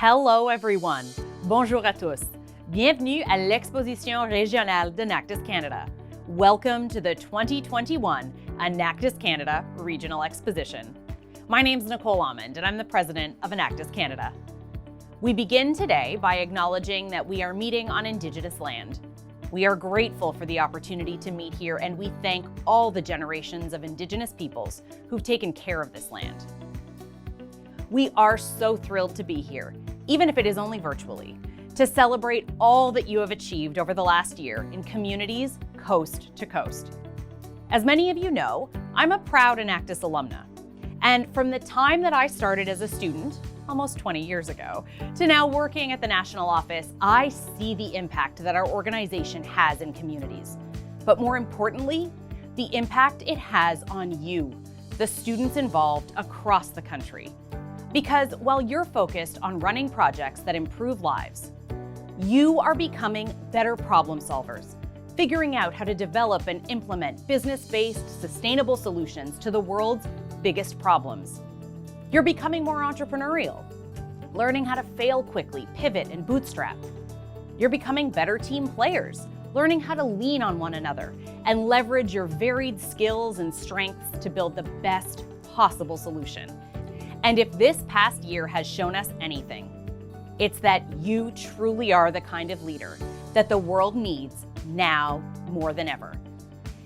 Hello everyone. Bonjour à tous. Bienvenue à l'Exposition régionale d'Enactus Canada. Welcome to the 2021 Enactus Canada Regional Exposition. My name's Nicole Almond and I'm the president of Enactus Canada. We begin today by acknowledging that we are meeting on Indigenous land. We are grateful for the opportunity to meet here and we thank all the generations of Indigenous peoples who've taken care of this land. We are so thrilled to be here, even if it is only virtually, to celebrate all that you have achieved over the last year in communities coast to coast. As many of you know, I'm a proud Enactus alumna. And from the time that I started as a student, almost 20 years ago, to now working at the national office, I see the impact that our organization has in communities. But more importantly, the impact it has on you, the students involved across the country. Because while you're focused on running projects that improve lives, you are becoming better problem solvers, figuring out how to develop and implement business-based, sustainable solutions to the world's biggest problems. You're becoming more entrepreneurial, learning how to fail quickly, pivot, and bootstrap. You're becoming better team players, learning how to lean on one another and leverage your varied skills and strengths to build the best possible solution. And if this past year has shown us anything, it's that you truly are the kind of leader that the world needs now more than ever.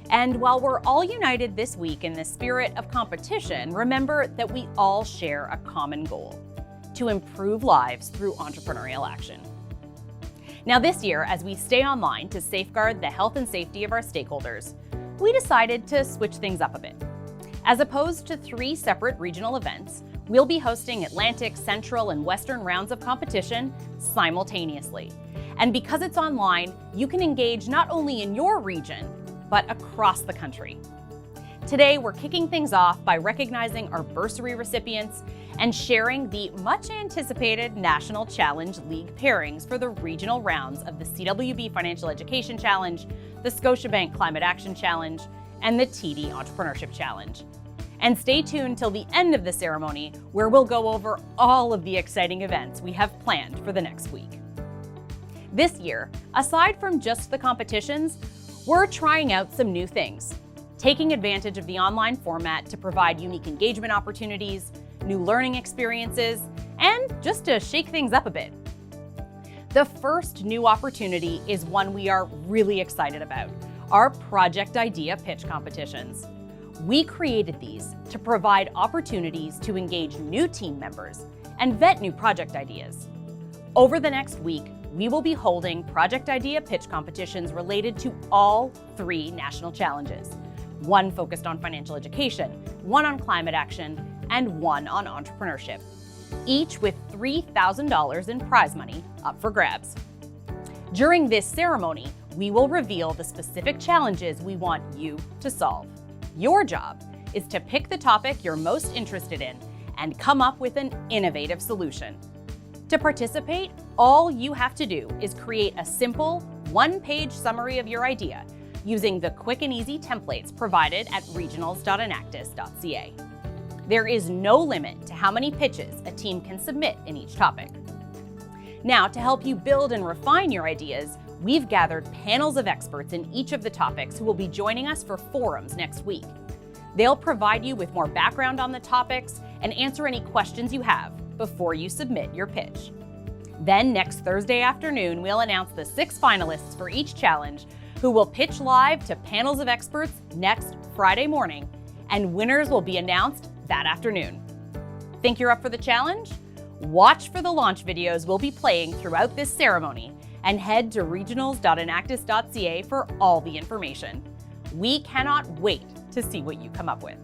And while we're all united this week in the spirit of competition, remember that we all share a common goal: to improve lives through entrepreneurial action. Now this year, as we stay online to safeguard the health and safety of our stakeholders, we decided to switch things up a bit. As opposed to 3 separate regional events, we'll be hosting Atlantic, Central, and Western rounds of competition simultaneously. And because it's online, you can engage not only in your region, but across the country. Today, we're kicking things off by recognizing our bursary recipients and sharing the much-anticipated National Challenge League pairings for the regional rounds of the CWB Financial Education Challenge, the Scotiabank Climate Action Challenge, and the TD Entrepreneurship Challenge. And stay tuned till the end of the ceremony, where we'll go over all of the exciting events we have planned for the next week. This year, aside from just the competitions, we're trying out some new things, taking advantage of the online format to provide unique engagement opportunities, new learning experiences, and just to shake things up a bit. The first new opportunity is one we are really excited about: our project idea pitch competitions. We created these to provide opportunities to engage new team members and vet new project ideas. Over the next week, we will be holding project idea pitch competitions related to all 3 national challenges: one focused on financial education, one on climate action, and one on entrepreneurship, each with $3,000 in prize money up for grabs. During this ceremony, we will reveal the specific challenges we want you to solve. Your job is to pick the topic you're most interested in and come up with an innovative solution. To participate, all you have to do is create a simple 1-page summary of your idea using the quick and easy templates provided at regionals.enactus.ca. There is no limit to how many pitches a team can submit in each topic. Now, to help you build and refine your ideas, we've gathered panels of experts in each of the topics who will be joining us for forums next week. They'll provide you with more background on the topics and answer any questions you have before you submit your pitch. Then next Thursday afternoon, we'll announce the 6 finalists for each challenge who will pitch live to panels of experts next Friday morning, and winners will be announced that afternoon. Think you're up for the challenge? Watch for the launch videos we'll be playing throughout this ceremony and head to regionals.enactus.ca for all the information. We cannot wait to see what you come up with.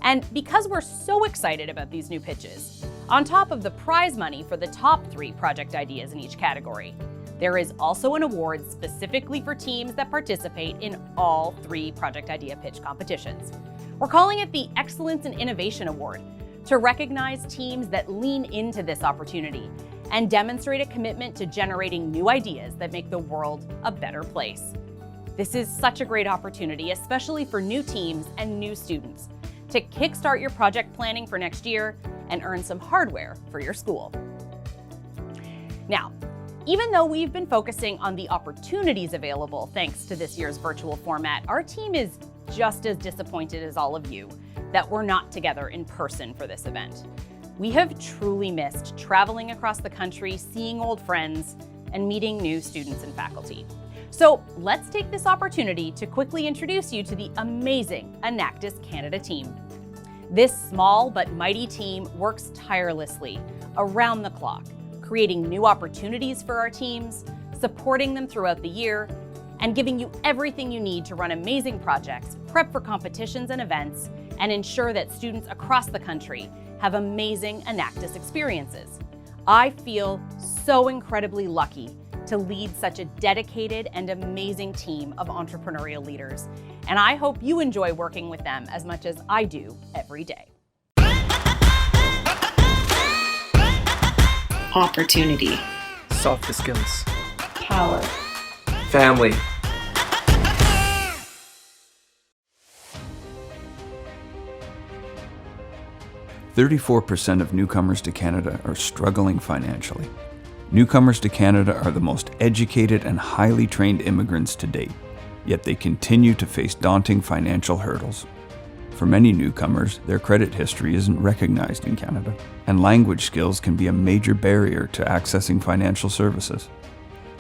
And because we're so excited about these new pitches, on top of the prize money for the top 3 project ideas in each category, there is also an award specifically for teams that participate in all 3 project idea pitch competitions. We're calling it the Excellence in Innovation Award to recognize teams that lean into this opportunity and demonstrate a commitment to generating new ideas that make the world a better place. This is such a great opportunity, especially for new teams and new students, to kickstart your project planning for next year and earn some hardware for your school. Now, even though we've been focusing on the opportunities available thanks to this year's virtual format, our team is just as disappointed as all of you that we're not together in person for this event. We have truly missed traveling across the country, seeing old friends, and meeting new students and faculty. So let's take this opportunity to quickly introduce you to the amazing Enactus Canada team. This small but mighty team works tirelessly around the clock, creating new opportunities for our teams, supporting them throughout the year, and giving you everything you need to run amazing projects, prep for competitions and events, and ensure that students across the country have amazing Enactus experiences. I feel so incredibly lucky to lead such a dedicated and amazing team of entrepreneurial leaders, and I hope you enjoy working with them as much as I do every day. Opportunity. Softest skills. Power. Family. "34% of newcomers to Canada are struggling financially. Newcomers to Canada are the most educated and highly trained immigrants to date, yet they continue to face daunting financial hurdles. For many newcomers, their credit history isn't recognized in Canada, and language skills can be a major barrier to accessing financial services.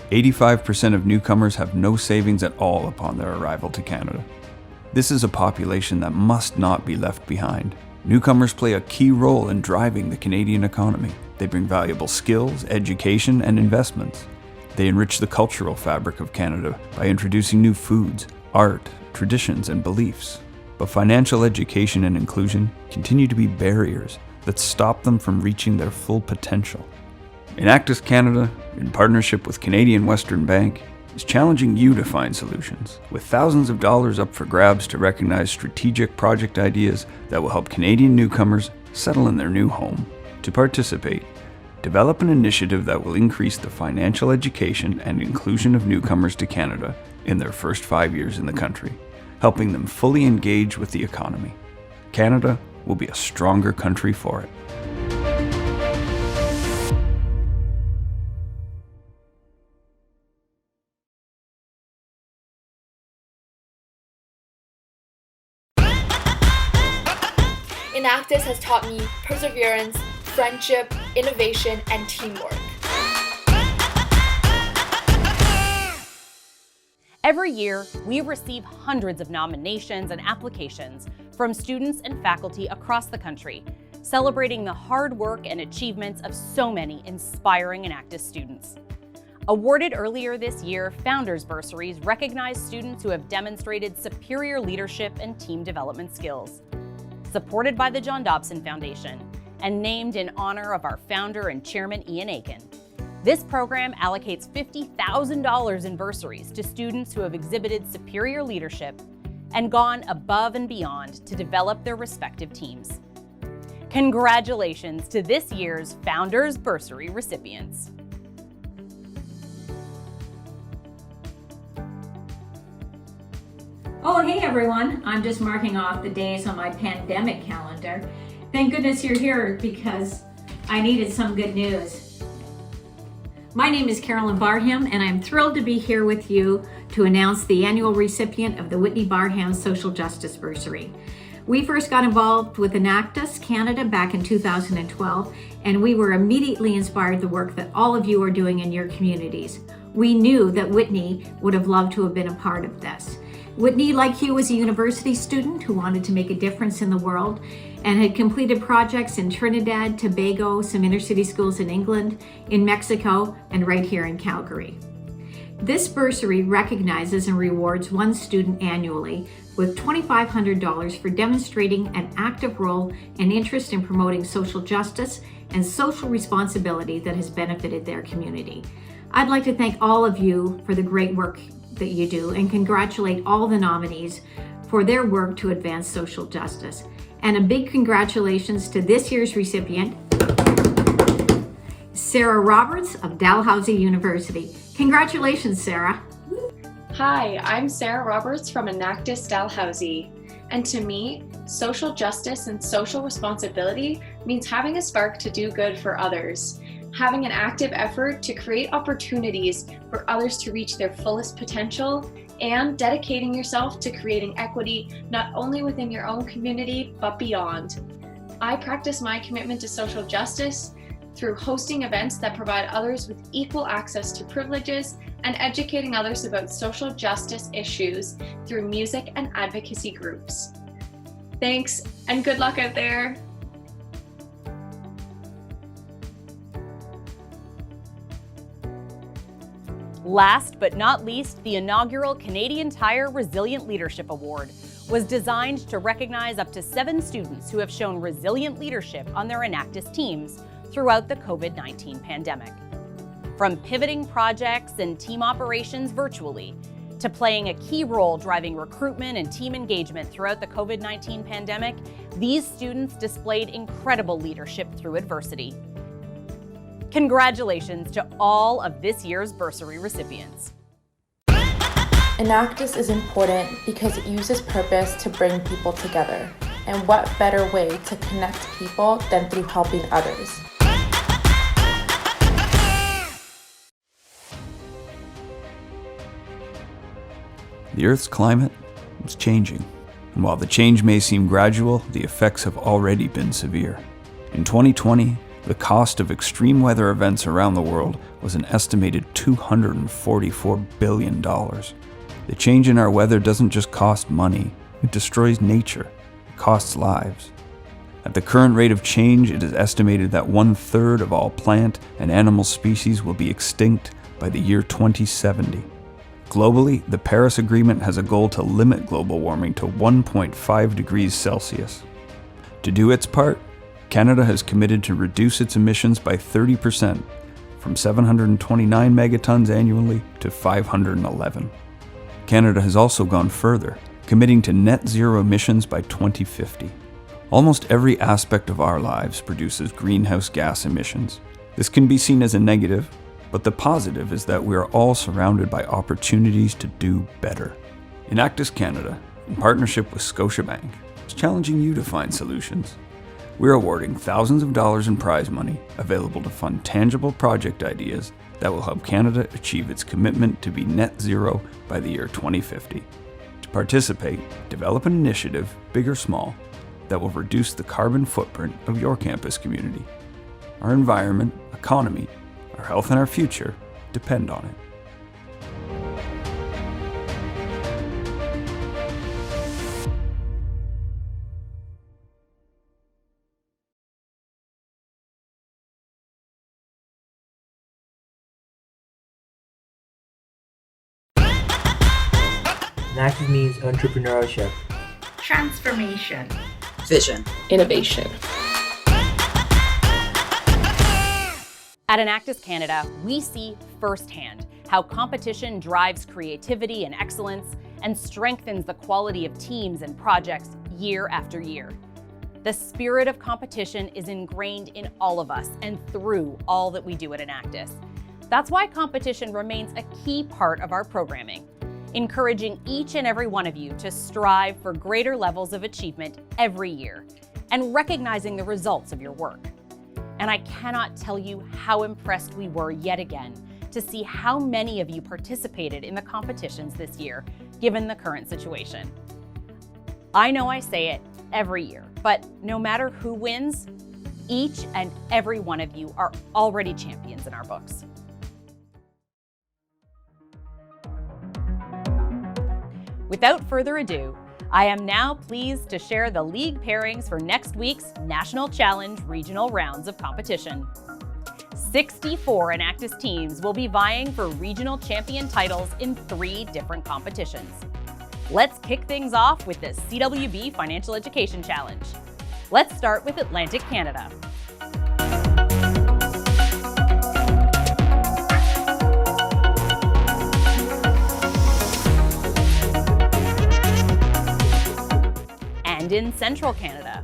85% of newcomers have no savings at all upon their arrival to Canada. This is a population that must not be left behind. Newcomers play a key role in driving the Canadian economy. They bring valuable skills, education, and investments. They enrich the cultural fabric of Canada by introducing new foods, art, traditions, and beliefs. But financial education and inclusion continue to be barriers that stop them from reaching their full potential. Enactus Canada, in partnership with Canadian Western Bank, is challenging you to find solutions, with thousands of dollars up for grabs to recognize strategic project ideas that will help Canadian newcomers settle in their new home. To participate, develop an initiative that will increase the financial education and inclusion of newcomers to Canada in their first 5 years in the country, helping them fully engage with the economy. Canada will be a stronger country for it. Enactus has taught me perseverance, friendship, innovation, and teamwork. Every year, we receive hundreds of nominations and applications from students and faculty across the country, celebrating the hard work and achievements of so many inspiring Enactus students. Awarded earlier this year, Founders Bursaries recognize students who have demonstrated superior leadership and team development skills. Supported by the John Dobson Foundation and named in honor of our founder and chairman, Ian Aiken. This program allocates $50,000 in bursaries to students who have exhibited superior leadership and gone above and beyond to develop their respective teams. Congratulations to this year's Founders Bursary recipients. Oh, hey everyone. I'm just marking off the days on my pandemic calendar. Thank goodness you're here because I needed some good news. My name is Carolyn Barham and I'm thrilled to be here with you to announce the annual recipient of the Whitney Barham Social Justice Bursary. We first got involved with Enactus Canada back in 2012 and we were immediately inspired by the work that all of you are doing in your communities. We knew that Whitney would have loved to have been a part of this. Whitney, like you, was a university student who wanted to make a difference in the world and had completed projects in Trinidad, Tobago, some inner city schools in England, in Mexico, and right here in Calgary. This bursary recognizes and rewards one student annually with $2,500 for demonstrating an active role and interest in promoting social justice and social responsibility that has benefited their community. I'd like to thank all of you for the great work that you do and congratulate all the nominees for their work to advance social justice. And a big congratulations to this year's recipient, Sarah Roberts of Dalhousie University. Congratulations, Sarah. Hi, I'm Sarah Roberts from Enactus Dalhousie, and to me, social justice and social responsibility means having a spark to do good for others. having an active effort to create opportunities for others to reach their fullest potential, and dedicating yourself to creating equity not only within your own community, but beyond. I practice my commitment to social justice through hosting events that provide others with equal access to privileges and educating others about social justice issues through music and advocacy groups. Thanks, and good luck out there. Last but not least, the inaugural Canadian Tire Resilient Leadership Award was designed to recognize up to 7 students who have shown resilient leadership on their Enactus teams throughout the COVID-19 pandemic. From pivoting projects and team operations virtually, to playing a key role driving recruitment and team engagement throughout the COVID-19 pandemic, these students displayed incredible leadership through adversity. Congratulations to all of this year's bursary recipients. Enactus is important because it uses purpose to bring people together. And what better way to connect people than through helping others? The Earth's climate is changing, and while the change may seem gradual, the effects have already been severe. In 2020, the cost of extreme weather events around the world was an estimated $244 billion. The change in our weather doesn't just cost money, it destroys nature, it costs lives. At the current rate of change, it is estimated that 1/3 of all plant and animal species will be extinct by the year 2070. Globally, the Paris Agreement has a goal to limit global warming to 1.5 degrees Celsius. To do its part, Canada has committed to reduce its emissions by 30%, from 729 megatons annually to 511. Canada has also gone further, committing to net zero emissions by 2050. Almost every aspect of our lives produces greenhouse gas emissions. This can be seen as a negative, but the positive is that we are all surrounded by opportunities to do better. Enactus Canada, in partnership with Scotiabank, is challenging you to find solutions. We're awarding thousands of dollars in prize money available to fund tangible project ideas that will help Canada achieve its commitment to be net zero by the year 2050. To participate, develop an initiative, big or small, that will reduce the carbon footprint of your campus community. Our environment, economy, our health and our future depend on it. Enactus means entrepreneurship, Transformation. Vision. Innovation. At Enactus Canada, we see firsthand how competition drives creativity and excellence and strengthens the quality of teams and projects year after year. The spirit of competition is ingrained in all of us and through all that we do at Enactus. That's why competition remains a key part of our programming, encouraging each and every one of you to strive for greater levels of achievement every year and recognizing the results of your work. And I cannot tell you how impressed we were yet again to see how many of you participated in the competitions this year, given the current situation. I know I say it every year, but no matter who wins, each and every one of you are already champions in our books. Without further ado, I am now pleased to share the league pairings for next week's National Challenge Regional Rounds of competition. 64 Enactus teams will be vying for regional champion titles in 3 different competitions. Let's kick things off with the CWB Financial Education Challenge. Let's start with Atlantic Canada. And in Central Canada.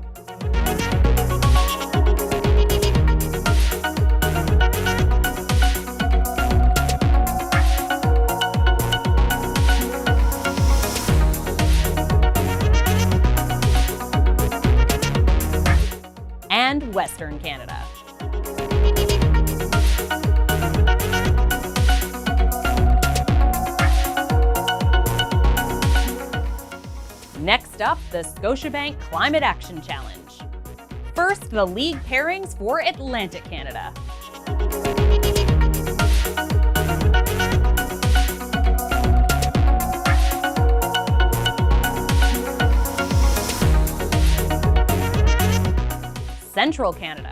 And Western Canada. Next up, the Scotiabank Climate Action Challenge. First, the league pairings for Atlantic Canada. Central Canada.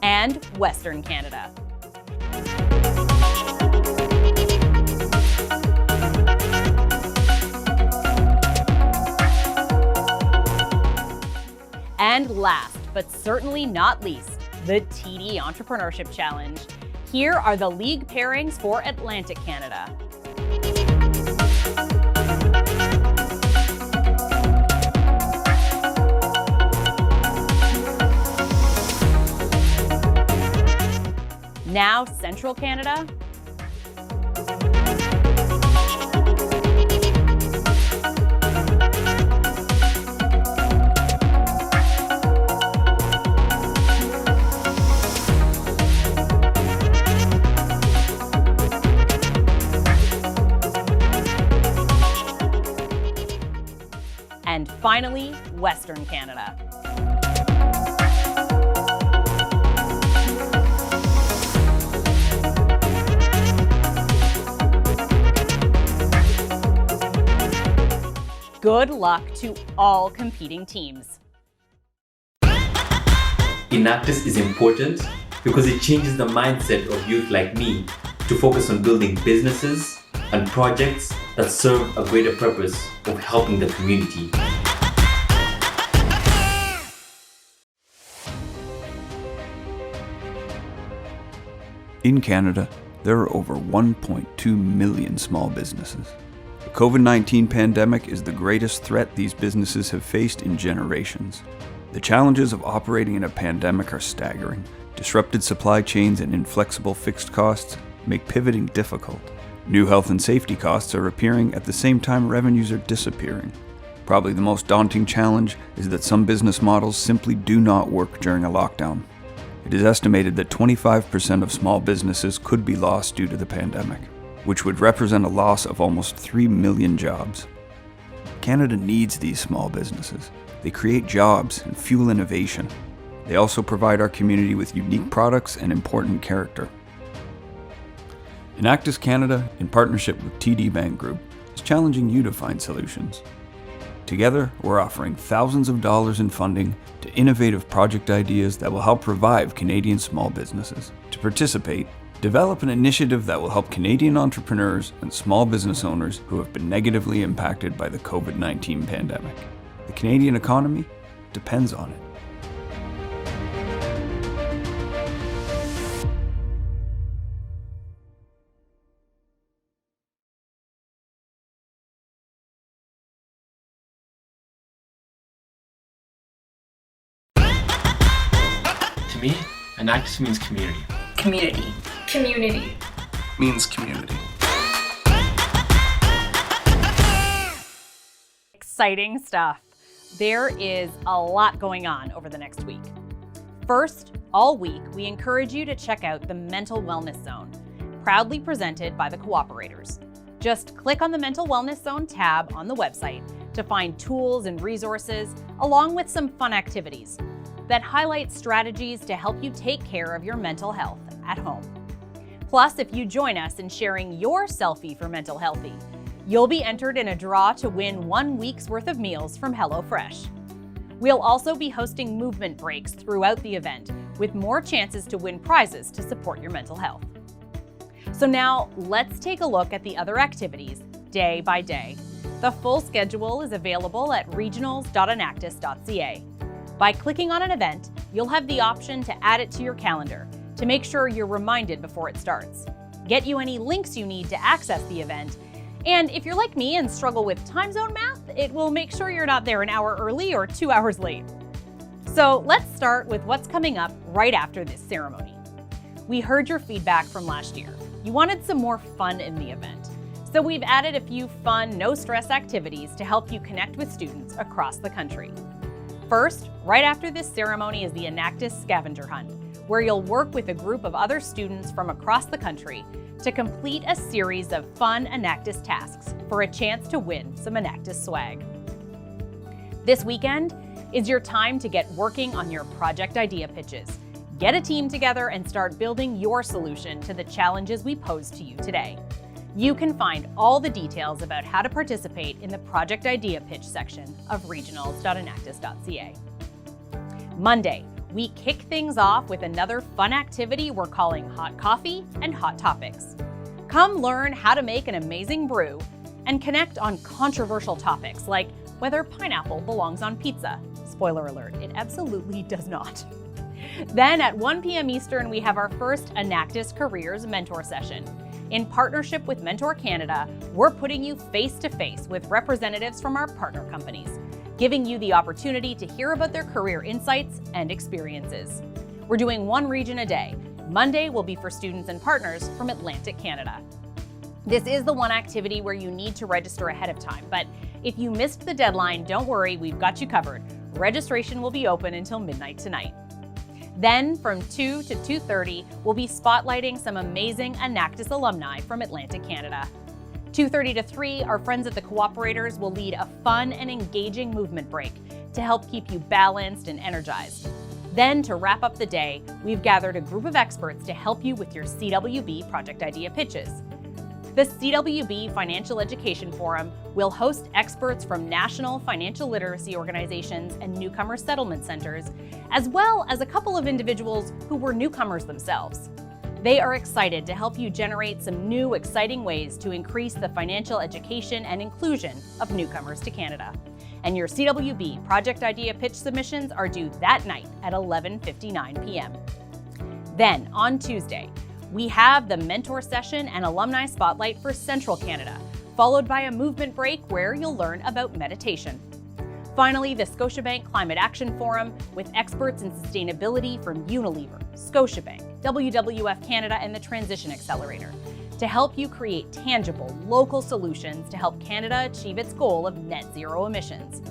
And Western Canada. And last, but certainly not least, the TD Entrepreneurship Challenge. Here are the league pairings for Atlantic Canada. Now, Central Canada. And finally, Western Canada. Good luck to all competing teams. Enactus is important because it changes the mindset of youth like me to focus on building businesses and projects that serve a greater purpose of helping the community. In Canada, there are over 1.2 million small businesses. The COVID-19 pandemic is the greatest threat these businesses have faced in generations. The challenges of operating in a pandemic are staggering. Disrupted supply chains and inflexible fixed costs make pivoting difficult. New health and safety costs are appearing at the same time revenues are disappearing. Probably the most daunting challenge is that some business models simply do not work during a lockdown. It is estimated that 25% of small businesses could be lost due to the pandemic, which would represent a loss of almost 3 million jobs. Canada needs these small businesses. They create jobs and fuel innovation. They also provide our community with unique products and important character. Enactus Canada, in partnership with TD Bank Group, is challenging you to find solutions. Together, we're offering thousands of dollars in funding to innovative project ideas that will help revive Canadian small businesses. To participate, develop an initiative that will help Canadian entrepreneurs and small business owners who have been negatively impacted by the COVID-19 pandemic. The Canadian economy depends on it. To me, Enactus means community. Community. Community. Means community. Exciting stuff. There is a lot going on over the next week. First, all week, we encourage you to check out the Mental Wellness Zone, proudly presented by the Cooperators. Just click on the Mental Wellness Zone tab on the website to find tools and resources, along with some fun activities that highlight strategies to help you take care of your mental health at home. Plus, if you join us in sharing your selfie for Mental Healthy, you'll be entered in a draw to win 1 week's worth of meals from HelloFresh. We'll also be hosting movement breaks throughout the event, with more chances to win prizes to support your mental health. So now, let's take a look at the other activities, day by day. The full schedule is available at regionals.enactus.ca. By clicking on an event, you'll have the option to add it to your calendar to make sure you're reminded before it starts, get you any links you need to access the event, and if you're like me and struggle with time zone math, it will make sure you're not there an hour early or 2 hours late. So let's start with what's coming up right after this ceremony. We heard your feedback from last year. You wanted some more fun in the event. So we've added a few fun, no-stress activities to help you connect with students across the country. First, right after this ceremony is the Enactus Scavenger Hunt, where you'll work with a group of other students from across the country to complete a series of fun Enactus tasks for a chance to win some Enactus swag. This weekend is your time to get working on your project idea pitches. Get a team together and start building your solution to the challenges we posed to you today. You can find all the details about how to participate in the project idea pitch section of regionals.enactus.ca. Monday, we kick things off with another fun activity we're calling Hot Coffee and Hot Topics. Come learn how to make an amazing brew and connect on controversial topics like whether pineapple belongs on pizza. Spoiler alert, it absolutely does not. Then at 1 p.m. Eastern, we have our first Enactus Careers Mentor Session. In partnership with Mentor Canada, we're putting you face-to-face with representatives from our partner companies, giving you the opportunity to hear about their career insights and experiences. We're doing one region a day. Monday will be for students and partners from Atlantic Canada. This is the one activity where you need to register ahead of time, but if you missed the deadline, don't worry, we've got you covered. Registration will be open until midnight tonight. Then from 2 to 2:30, we'll be spotlighting some amazing Enactus alumni from Atlantic Canada. 2:30 to 3, our friends at the Cooperators will lead a fun and engaging movement break to help keep you balanced and energized. Then to wrap up the day, we've gathered a group of experts to help you with your CWB project idea pitches. The CWB Financial Education Forum will host experts from national financial literacy organizations and newcomer settlement centers, as well as a couple of individuals who were newcomers themselves. They are excited to help you generate some new, exciting ways to increase the financial education and inclusion of newcomers to Canada. And your CWB project idea pitch submissions are due that night at 11:59 p.m. Then, on Tuesday, we have the Mentor Session and Alumni Spotlight for Central Canada, followed by a movement break where you'll learn about meditation. Finally, the Scotiabank Climate Action Forum with experts in sustainability from Unilever, Scotiabank, WWF Canada, and the Transition Accelerator to help you create tangible, local solutions to help Canada achieve its goal of net zero emissions.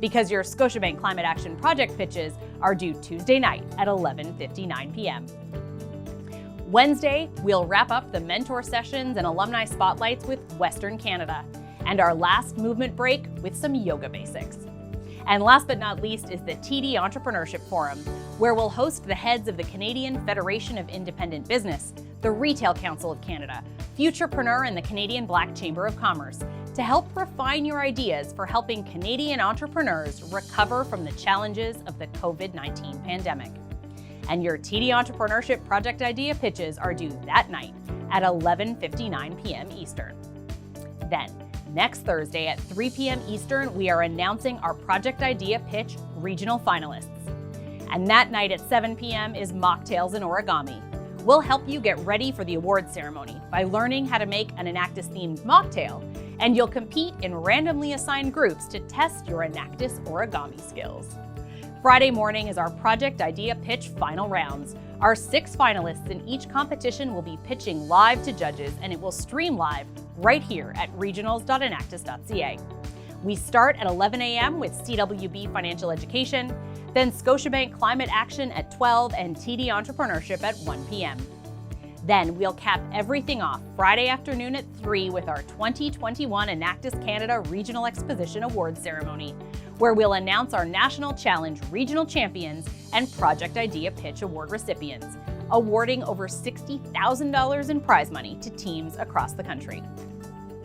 Because your Scotiabank Climate Action project pitches are due Tuesday night at 11:59 p.m. Wednesday, we'll wrap up the mentor sessions and alumni spotlights with Western Canada, and our last movement break with some yoga basics. And last but not least is the TD Entrepreneurship Forum, where we'll host the heads of the Canadian Federation of Independent Business, the Retail Council of Canada, Futurepreneur, and the Canadian Black Chamber of Commerce to help refine your ideas for helping Canadian entrepreneurs recover from the challenges of the COVID-19 pandemic. And your TD Entrepreneurship project idea pitches are due that night at 11:59 p.m. Eastern. Then, next Thursday at 3 p.m. Eastern, we are announcing our project idea pitch regional finalists. And that night at 7 p.m. is Mocktails and Origami. We'll help you get ready for the awards ceremony by learning how to make an Enactus-themed mocktail, and you'll compete in randomly assigned groups to test your Enactus origami skills. Friday morning is our project idea pitch final rounds. Our 6 finalists in each competition will be pitching live to judges, and it will stream live right here at regionals.enactus.ca. We start at 11 a.m. with CWB Financial Education, then Scotiabank Climate Action at 12 and TD Entrepreneurship at 1 p.m. Then we'll cap everything off Friday afternoon at 3 with our 2021 Enactus Canada Regional Exposition Awards Ceremony, where we'll announce our National Challenge Regional Champions and Project Idea Pitch Award recipients, awarding over $60,000 in prize money to teams across the country.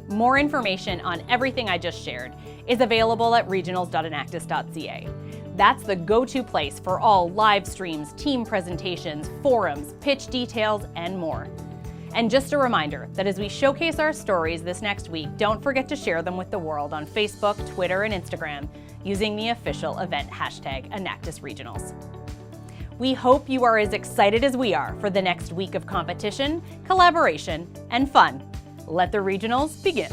More information on everything I just shared is available at regionals.enactus.ca. That's the go-to place for all live streams, team presentations, forums, pitch details, and more. And just a reminder that as we showcase our stories this next week, don't forget to share them with the world on Facebook, Twitter, and Instagram using the official event hashtag Enactus Regionals. We hope you are as excited as we are for the next week of competition, collaboration, and fun. Let the regionals begin.